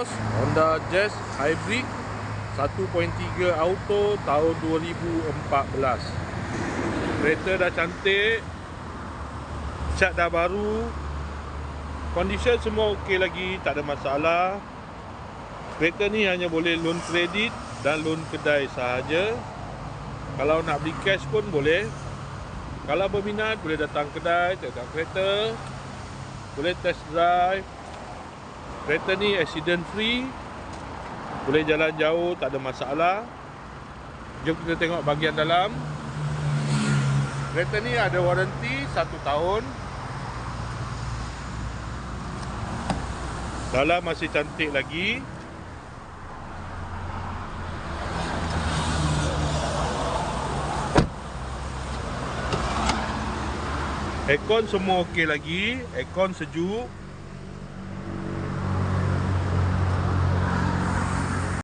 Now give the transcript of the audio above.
Honda Jazz Hybrid 1.3 auto tahun 2014. Kereta dah cantik, cat dah baru, condition semua okey lagi, tak ada masalah. Kereta ni hanya boleh loan kredit dan loan kedai sahaja. Kalau nak beli cash pun boleh. Kalau berminat boleh datang kedai, tengok kereta, boleh test drive. Kereta ni accident free, boleh jalan jauh, tak ada masalah. Jom kita tengok bahagian dalam. Kereta ni ada waranti 1 tahun. Dalam masih cantik lagi. Aircon semua okey lagi, aircon sejuk.